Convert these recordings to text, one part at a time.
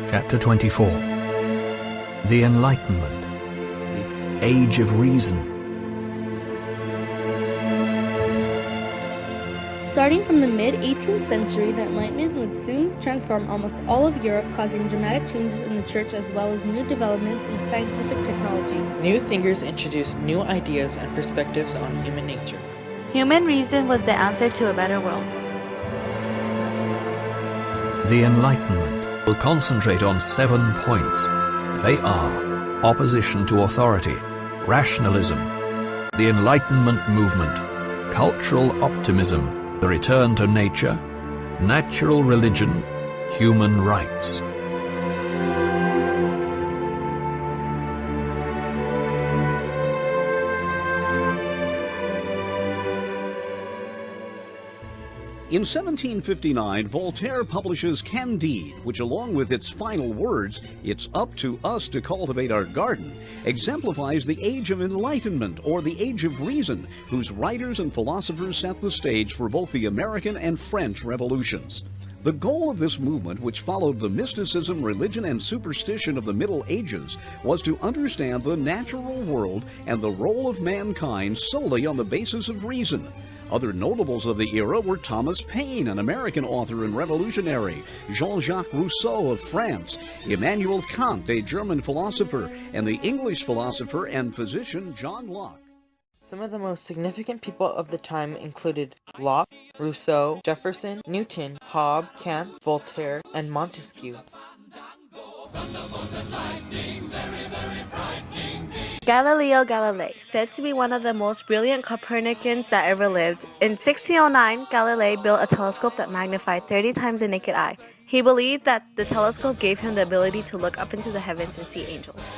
Chapter 24. The Enlightenment, the Age of Reason. Starting from the mid-18th century, the Enlightenment would soon transform almost all of Europe, causing dramatic changes in the church as well as new developments in scientific technology. New thinkers introduced new ideas and perspectives on human nature. Human reason was the answer to a better world. The Enlightenment will concentrate on 7 points. They are opposition to authority, rationalism, the Enlightenment movement, cultural optimism, the return to nature, natural religion, human rights. In 1759, Voltaire publishes Candide, which along with its final words, "It's up to us to cultivate our garden," exemplifies the Age of Enlightenment, or the Age of Reason, whose writers and philosophers set the stage for both the American and French revolutions. The goal of this movement, which followed the mysticism, religion, and superstition of the Middle Ages, was to understand the natural world and the role of mankind solely on the basis of reason. Other notables of the era were Thomas Paine, an American author and revolutionary, Jean-Jacques Rousseau of France, Immanuel Kant, a German philosopher, and the English philosopher and physician John Locke. Some of the most significant people of the time included Locke, Rousseau, Jefferson, Newton, Hobbes, Kant, Voltaire, and Montesquieu. Galileo Galilei, said to be one of the most brilliant Copernicans that ever lived. In 1609, Galilei built a telescope that magnified 30 times the naked eye. He believed that the telescope gave him the ability to look up into the heavens and see angels.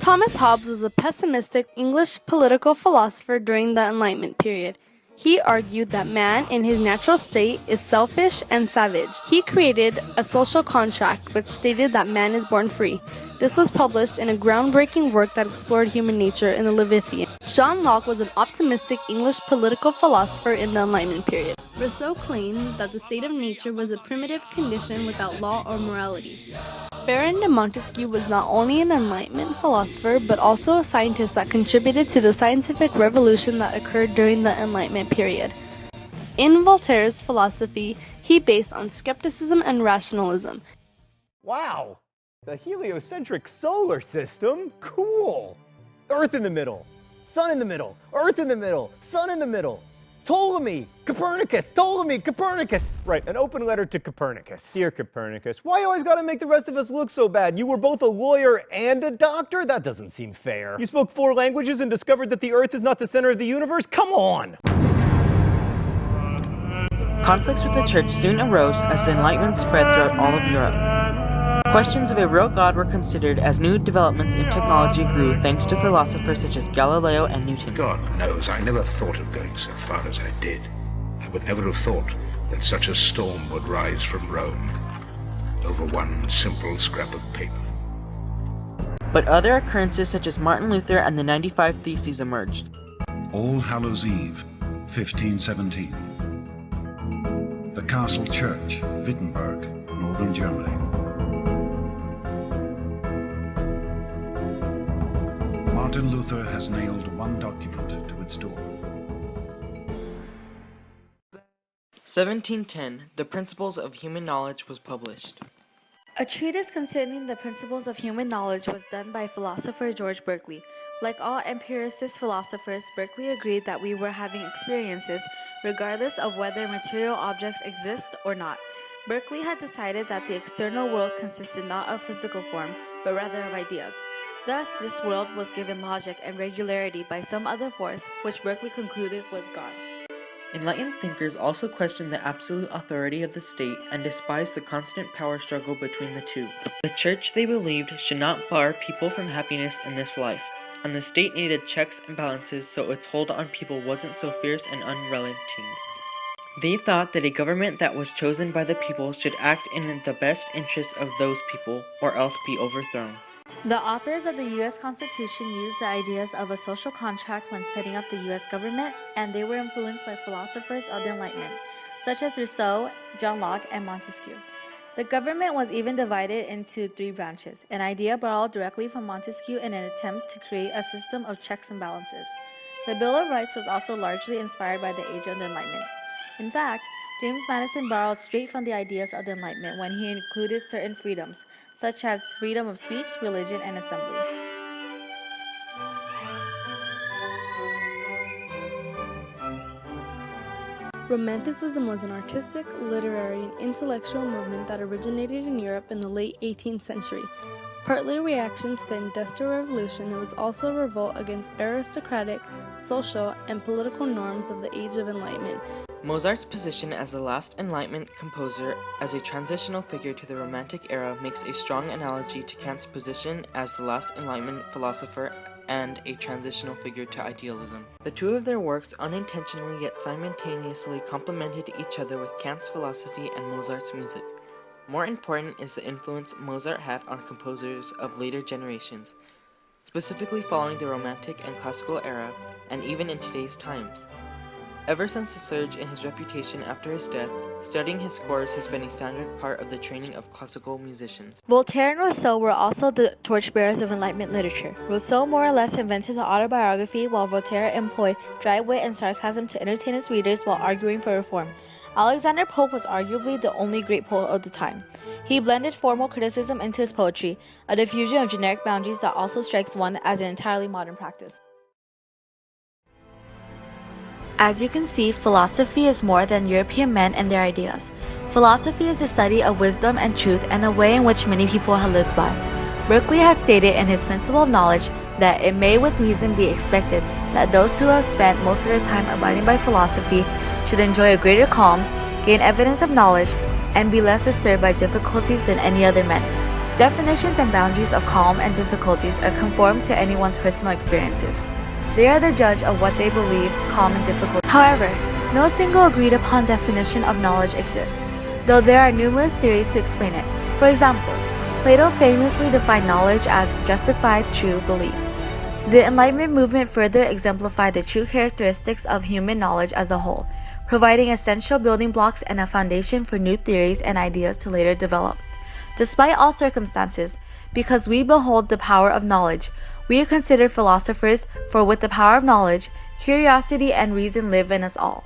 Thomas Hobbes was a pessimistic English political philosopher during the Enlightenment period. He argued that man in his natural state is selfish and savage. He created a social contract which stated that man is born free. This was published in a groundbreaking work that explored human nature in the Leviathan. John Locke was an optimistic English political philosopher in the Enlightenment period. Rousseau claimed that the state of nature was a primitive condition without law or morality. Baron de Montesquieu was not only an Enlightenment philosopher, but also a scientist that contributed to the scientific revolution that occurred during the Enlightenment period. In Voltaire's philosophy, he based on skepticism and rationalism. Wow! The heliocentric solar system? Cool! Earth in the middle, sun in the middle, Earth in the middle, sun in the middle. Ptolemy, Copernicus, Ptolemy, Copernicus. Right, an open letter to Copernicus. Dear Copernicus, why you always gotta make the rest of us look so bad? You were both a lawyer and a doctor? That doesn't seem fair. You spoke 4 languages and discovered that the Earth is not the center of the universe? Come on! Conflicts with the church soon arose as the Enlightenment spread throughout all of Europe. Questions of a real God were considered as new developments in technology grew thanks to philosophers such as Galileo and Newton. God knows, I never thought of going so far as I did. I would never have thought that such a storm would rise from Rome over one simple scrap of paper. But other occurrences such as Martin Luther and the 95 Theses emerged. All Hallows Eve, 1517. The Castle Church, Wittenberg, northern Germany. Martin Luther has nailed one document to its door. 1710, The Principles of Human Knowledge was published. A treatise concerning the principles of human knowledge was done by philosopher George Berkeley. Like all empiricist philosophers, Berkeley agreed that we were having experiences regardless of whether material objects exist or not. Berkeley had decided that the external world consisted not of physical form, but rather of ideas. Thus, this world was given logic and regularity by some other force, which Berkeley concluded was God. Enlightened thinkers also questioned the absolute authority of the state and despised the constant power struggle between the two. The church, they believed, should not bar people from happiness in this life, and the state needed checks and balances so its hold on people wasn't so fierce and unrelenting. They thought that a government that was chosen by the people should act in the best interests of those people, or else be overthrown. The authors of the U.S. Constitution used the ideas of a social contract when setting up the U.S. government, and they were influenced by philosophers of the Enlightenment, such as Rousseau, John Locke, and Montesquieu. The government was even divided into 3 branches, an idea borrowed directly from Montesquieu in an attempt to create a system of checks and balances. The Bill of Rights was also largely inspired by the Age of the Enlightenment. In fact, James Madison borrowed straight from the ideas of the Enlightenment when he included certain freedoms, such as freedom of speech, religion, and assembly. Romanticism was an artistic, literary, and intellectual movement that originated in Europe in the late 18th century. Partly a reaction to the Industrial Revolution, it was also a revolt against aristocratic, social, and political norms of the Age of Enlightenment. Mozart's position as the last Enlightenment composer as a transitional figure to the Romantic era makes a strong analogy to Kant's position as the last Enlightenment philosopher and a transitional figure to idealism. The two of their works unintentionally yet simultaneously complemented each other with Kant's philosophy and Mozart's music. More important is the influence Mozart had on composers of later generations, specifically following the Romantic and Classical era, and even in today's times. Ever since the surge in his reputation after his death, studying his scores has been a standard part of the training of classical musicians. Voltaire and Rousseau were also the torchbearers of Enlightenment literature. Rousseau more or less invented the autobiography, while Voltaire employed dry wit and sarcasm to entertain his readers while arguing for reform. Alexander Pope was arguably the only great poet of the time. He blended formal criticism into his poetry, a diffusion of generic boundaries that also strikes one as an entirely modern practice. As you can see, philosophy is more than European men and their ideas. Philosophy is the study of wisdom and truth and a way in which many people have lived by. Berkeley has stated in his Principle of Knowledge that it may with reason be expected that those who have spent most of their time abiding by philosophy should enjoy a greater calm, gain evidence of knowledge, and be less disturbed by difficulties than any other men. Definitions and boundaries of calm and difficulties are conformed to anyone's personal experiences. They are the judge of what they believe calm and difficult. However, no single agreed upon definition of knowledge exists, though there are numerous theories to explain it. For example, Plato famously defined knowledge as justified true belief. The Enlightenment movement further exemplified the true characteristics of human knowledge as a whole, providing essential building blocks and a foundation for new theories and ideas to later develop. Despite all circumstances, because we behold the power of knowledge, we are considered philosophers, for with the power of knowledge, curiosity and reason live in us all.